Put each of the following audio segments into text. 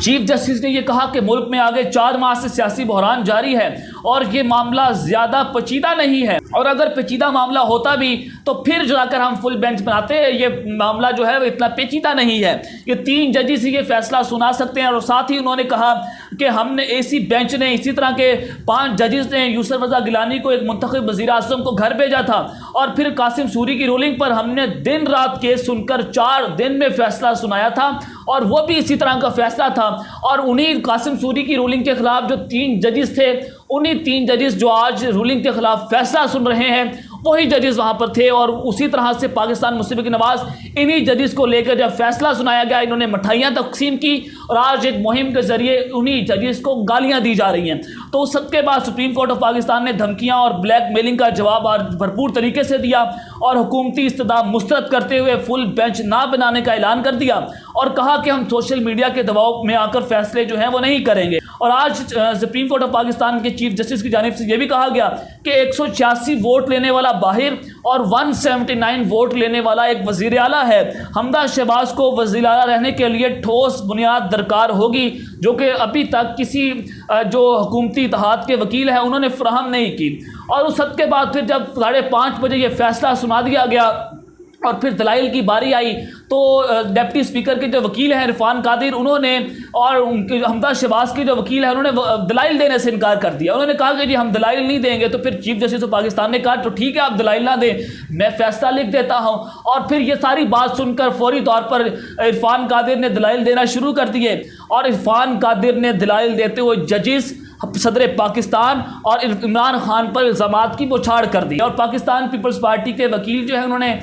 Chief justice نے یہ کہا کہ ملک میں آگے 4 ماہ سے سیاسی بحران جاری ہے اور یہ معاملہ زیادہ پیچیدہ نہیں ہے، اور اگر پیچیدہ معاملہ ہوتا بھی تو پھر جا کر ہم فل بینچ بناتے ہیں۔ یہ معاملہ جو ہے وہ اتنا پیچیدہ نہیں ہے، یہ 3 ججز ہی یہ فیصلہ سنا سکتے ہیں۔ اور ساتھ ہی انہوں نے کہا کہ ہم نے اے سی بینچ نے اسی طرح کے 5 ججز نے یوسف رضا گیلانی کو ایک منتخب وزیر اعظم کو گھر بھیجا تھا، اور پھر قاسم سوری کی رولنگ پر ہم نے دن رات کیس سن کر 4 دن میں فیصلہ سنایا تھا، اور وہ بھی اسی طرح کا فیصلہ تھا۔ اور انہی قاسم سوری کی رولنگ کے خلاف جو 3 ججز تھے، انہی 3 ججز جو آج رولنگ کے خلاف فیصلہ سن رہے ہیں، وہی ججز وہاں پر تھے۔ اور اسی طرح سے پاکستان مسلم لیگ نواز انہی ججز کو لے کر جب فیصلہ سنایا گیا، انہوں نے مٹھائیاں تقسیم کی، اور آج ایک مہم کے ذریعے انہی ججز کو گالیاں دی جا رہی ہیں۔ تو اس سب کے بعد سپریم کورٹ آف پاکستان نے دھمکیاں اور بلیک میلنگ کا جواب بھرپور طریقے سے دیا، اور حکومتی استدعا مسترد کرتے ہوئے فل بینچ نہ بنانے کا اعلان کر دیا، اور کہا کہ ہم سوشل میڈیا کے دباؤ میں آ کر فیصلے جو ہیں وہ نہیں کریں گے۔ اور آج سپریم کورٹ آف پاکستان کے چیف جسٹس کی جانب سے یہ بھی کہا گیا کہ 186 ووٹ لینے والا باہر اور 179 ووٹ لینے والا ایک وزیر اعلیٰ ہے۔ حمدہ شہباز کو وزیر اعلیٰ رہنے کے لیے ٹھوس بنیاد درکار ہوگی، جو کہ ابھی تک کسی جو حکومتی اتحاد کے وکیل ہیں انہوں نے فراہم نہیں کی۔ اور اس حد کے بعد پھر جب 5:30 بجے یہ فیصلہ سنا دیا گیا اور پھر دلائل کی باری آئی، تو ڈپٹی اسپیکر کے جو وکیل ہیں عرفان قادر، انہوں نے اور ان کے حمدہ شہباز کے جو وکیل ہیں انہوں نے دلائل دینے سے انکار کر دیا۔ انہوں نے کہا کہ جی ہم دلائل نہیں دیں گے۔ تو پھر چیف جسٹس آف پاکستان نے کہا تو ٹھیک ہے، آپ دلائل نہ دیں، میں فیصلہ لکھ دیتا ہوں۔ اور پھر یہ ساری بات سن کر فوری طور پر عرفان قادر نے دلائل دینا شروع کر دیے، اور عرفان قادر نے دلائل دیتے ہوئے ججز، صدر پاکستان اور عمران خان پر الزامات کی بوچھاڑ کر دی۔ اور پاکستان پیپلز پارٹی کے وکیل جو ہیں انہوں نے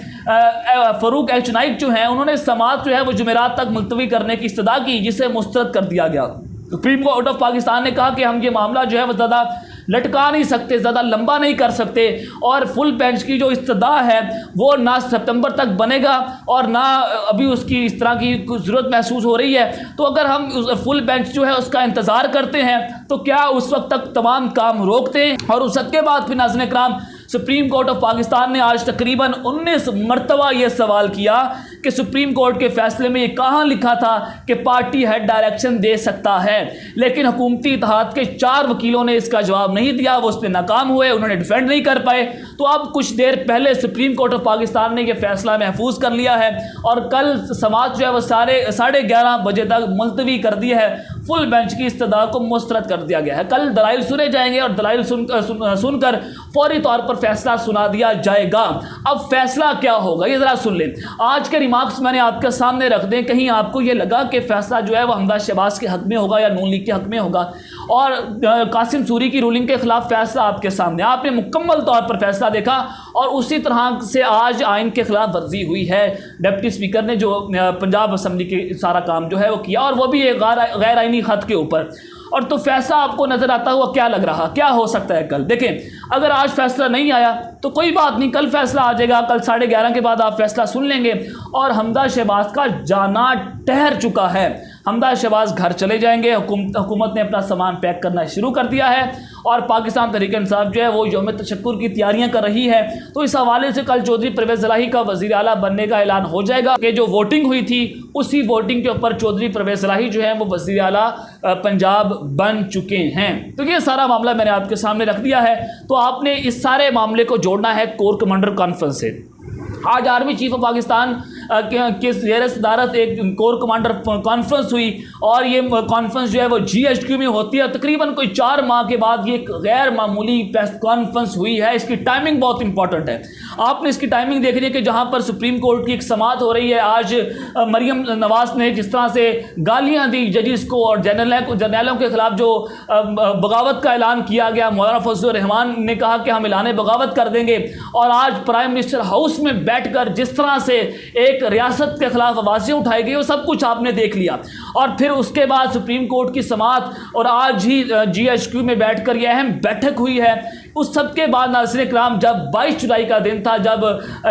فاروق ایچ نائک جو ہیں انہوں نے سماعت جو ہے وہ جمعرات تک ملتوی کرنے کی استدعا کی، جسے مسترد کر دیا گیا۔ سپریم کورٹ آف پاکستان نے کہا کہ ہم یہ معاملہ جو ہے وہ زیادہ لٹکا نہیں سکتے، زیادہ لمبا نہیں کر سکتے، اور فل بینچ کی جو استدعا ہے وہ نہ ستمبر تک بنے گا اور نہ ابھی اس کی اس طرح کی ضرورت محسوس ہو رہی ہے۔ تو اگر ہم فل بینچ جو ہے اس کا انتظار کرتے ہیں تو کیا اس وقت تک تمام کام روکتے ہیں؟ اور اس کے بعد پھر ناظرین کرام سپریم کورٹ آف پاکستان نے آج تقریباً 19 مرتبہ یہ سوال کیا کہ سپریم کورٹ کے فیصلے میں یہ کہاں لکھا تھا کہ پارٹی ہیڈ ڈائریکشن دے سکتا ہے، لیکن حکومتی اتحاد کے 4 وکیلوں نے اس کا جواب نہیں دیا، وہ اس پہ ناکام ہوئے، انہوں نے ڈیفینڈ نہیں کر پائے۔ تو اب کچھ دیر پہلے سپریم کورٹ آف پاکستان نے یہ فیصلہ محفوظ کر لیا ہے، اور کل سماعت جو ہے وہ 11:30 بجے تک ملتوی کر دی ہے۔ فل بینچ کی استدعا کو مسترد کر دیا گیا ہے۔ کل دلائل سنے جائیں گے، اور دلائل سن کر فوری طور پر فیصلہ سنا دیا جائے گا۔ اب فیصلہ کیا ہوگا یہ ذرا سن لیں۔ آج کے ریمارکس میں نے آپ کے سامنے رکھ دیں، کہیں آپ کو یہ لگا کہ فیصلہ جو ہے وہ حمدہ شہباز کے حق میں ہوگا یا نون لیگ کے حق میں ہوگا، اور قاسم سوری کی رولنگ کے خلاف فیصلہ آپ کے سامنے، آپ نے مکمل طور پر فیصلہ دیکھا، اور اسی طرح سے آج آئین کے خلاف ورزی ہوئی ہے۔ ڈپٹی اسپیکر نے جو پنجاب اسمبلی کے سارا کام جو ہے وہ کیا، اور وہ بھی ایک غیر آئینی خط کے اوپر۔ اور تو فیصلہ آپ کو نظر آتا ہوا کیا لگ رہا، کیا ہو سکتا ہے کل؟ دیکھیں، اگر آج فیصلہ نہیں آیا تو کوئی بات نہیں، کل فیصلہ آ جائے گا، کل 11:30 کے بعد آپ فیصلہ سن لیں گے، اور حمدہ شہباز کا جانا ٹھہر چکا ہے۔ حمدہ شہباز گھر چلے جائیں گے، حکومت نے اپنا سامان پیک کرنا شروع کر دیا ہے، اور پاکستان تحریک انصاف جو ہے وہ یوم تشکر کی تیاریاں کر رہی ہے۔ تو اس حوالے سے کل چودھری پرویز الہی کا وزیر اعلیٰ بننے کا اعلان ہو جائے گا، کہ جو ووٹنگ ہوئی تھی اسی ووٹنگ کے اوپر چودھری پرویز الہی جو ہے وہ وزیر اعلیٰ پنجاب بن چکے ہیں۔ تو یہ سارا معاملہ میں نے آپ کے سامنے رکھ دیا ہے۔ تو آپ نے اس سارے معاملے کو جوڑنا ہے کور کمانڈر کانفرنس سے۔ آج آرمی چیف آف پاکستان کے زیر صدارت ایک کور کمانڈر کانفرنس ہوئی، اور یہ کانفرنس جو ہے وہ GHQ میں ہوتی ہے۔ تقریباً کوئی 4 ماہ کے بعد یہ ایک غیر معمولی پریس کانفرنس ہوئی ہے۔ اس کی ٹائمنگ بہت امپورٹنٹ ہے، آپ نے اس کی ٹائمنگ دیکھ لی ہے کہ جہاں پر سپریم کورٹ کی ایک سماعت ہو رہی ہے، آج مریم نواز نے جس طرح سے گالیاں دی ججز کو اور جرنیلوں کے خلاف جو بغاوت کا اعلان کیا گیا، مولانا فضل الرحمان نے کہا کہ ہم اعلان بغاوت کر دیں گے، اور آج پرائم منسٹر ہاؤس میں بیٹھ کر جس طرح سے ایک ریاست کے خلاف آوازیں اٹھائی گئی، وہ سب کچھ آپ نے دیکھ لیا۔ اور پھر اس کے بعد سپریم کورٹ کی سماعت، اور آج ہی GHQ میں بیٹھ کر یہ اہم بیٹھک ہوئی ہے۔ اس سب کے بعد ناظرین کرام جب 22 جولائی کا دن تھا، جب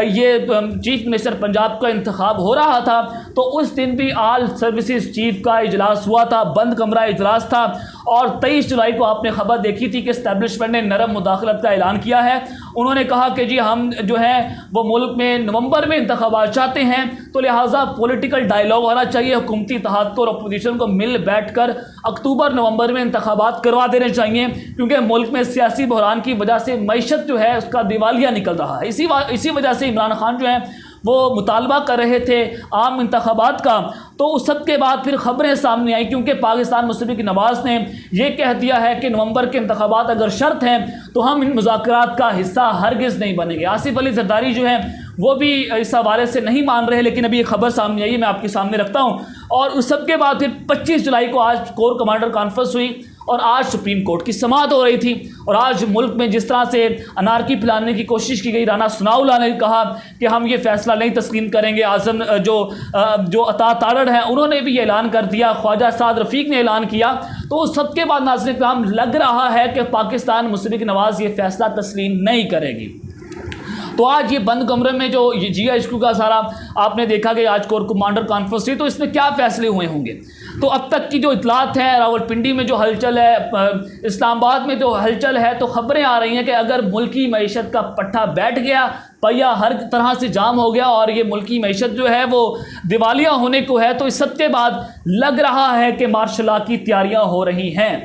یہ چیف منسٹر پنجاب کا انتخاب ہو رہا تھا، تو اس دن بھی آل سروسز چیف کا اجلاس ہوا تھا، بند کمرہ اجلاس تھا، اور 23 جولائی کو آپ نے خبر دیکھی تھی کہ اسٹیبلشمنٹ نے نرم مداخلت کا اعلان کیا ہے. انہوں نے کہا کہ جی ہم جو ہے وہ ملک میں نومبر میں انتخابات چاہتے ہیں, تو لہٰذا پولیٹیکل ڈائلاگ ہونا چاہیے, حکومتی اتحاد کو اور اپوزیشن کو مل بیٹھ کر اکتوبر نومبر میں انتخابات کروا دینے چاہیے, کیونکہ ملک میں سیاسی بحران کی وجہ سے معیشت جو ہے اس کا دیوالیہ نکل رہا ہے. اسی وجہ سے عمران خان جو ہیں وہ مطالبہ کر رہے تھے عام انتخابات کا. تو اس سب کے بعد پھر خبریں سامنے آئیں, کیونکہ پاکستان مسلم لیگ نواز نے یہ کہہ دیا ہے کہ نومبر کے انتخابات اگر شرط ہیں تو ہم ان مذاکرات کا حصہ ہرگز نہیں بنیں گے. آصف علی زرداری جو ہیں وہ بھی اس حوالے سے نہیں مان رہے, لیکن ابھی یہ خبر سامنے آئی ہے, میں آپ کے سامنے رکھتا ہوں. اور اس سب کے بعد پھر 25 جولائی کو آج کور کمانڈر کانفرنس ہوئی اور آج سپریم کورٹ کی سماعت ہو رہی تھی. اور آج ملک میں جس طرح سے انارکی پھیلانے کی کوشش کی گئی, رانا ثناء اللہ نے کہا کہ ہم یہ فیصلہ نہیں تسلیم کریں گے. اعظم جو عطا تارڑ ہیں انہوں نے بھی یہ اعلان کر دیا, خواجہ سعد رفیق نے اعلان کیا. تو اس سب کے بعد ناظرین کرام لگ رہا ہے کہ پاکستان مسلم لیگ نواز یہ فیصلہ تسلیم نہیں کرے گی. تو آج یہ بند کمرے میں جو جی ایچ کا سارا آپ نے دیکھا کہ آج کور کمانڈر کانفرنس تھی, تو اس میں کیا فیصلے ہوئے ہوں گے. تو اب تک کی جو اطلاعات ہیں, راولپنڈی میں جو ہلچل ہے, اسلام آباد میں جو ہلچل ہے, تو خبریں آ رہی ہیں کہ اگر ملکی معیشت کا پٹھا بیٹھ گیا, پہیا ہر طرح سے جام ہو گیا اور یہ ملکی معیشت جو ہے وہ دیوالیہ ہونے کو ہے, تو اس سب کے بعد لگ رہا ہے کہ مارشل لا کی تیاریاں ہو رہی ہیں.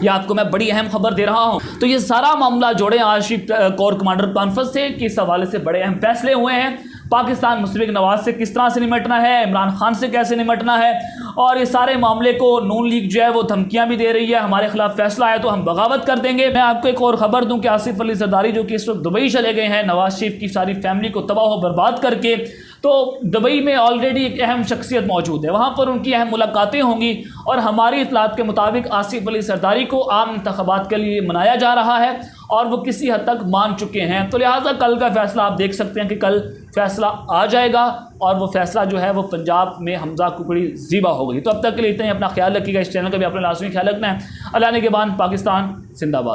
یہ آپ کو میں بڑی اہم خبر دے رہا ہوں. تو یہ سارا معاملہ جوڑیں آج کور کمانڈر کانفرنس سے کہ اس حوالے سے بڑے اہم فیصلے ہوئے ہیں. پاکستان مسلم لیگ نواز سے کس طرح سے نمٹنا ہے, عمران خان سے کیسے نمٹنا ہے, اور یہ سارے معاملے کو نون لیگ جو ہے وہ دھمکیاں بھی دے رہی ہے, ہمارے خلاف فیصلہ آیا تو ہم بغاوت کر دیں گے. میں آپ کو ایک اور خبر دوں کہ آصف علی زرداری جو کہ اس وقت دبئی چلے گئے ہیں نواز شریف کی ساری فیملی کو تباہ و برباد کر کے, تو دبئی میں آلریڈی ایک اہم شخصیت موجود ہے, وہاں پر ان کی اہم ملاقاتیں ہوں گی. اور ہماری اطلاعات کے مطابق آصف علی زرداری کو عام انتخابات کے لیے منایا جا رہا ہے اور وہ کسی حد تک مان چکے ہیں. تو لہٰذا کل کا فیصلہ آپ دیکھ سکتے ہیں کہ کل فیصلہ آ جائے گا, اور وہ فیصلہ جو ہے وہ پنجاب میں حمزہ ککڑی ذبح ہو گئی. تو اب تک کے لیے اتنا ہی, اپنا خیال رکھیے گا, اس چینل کا بھی اپنا لازمی خیال رکھنا ہے. اللہ نگہبان. پاکستان زندہ باد.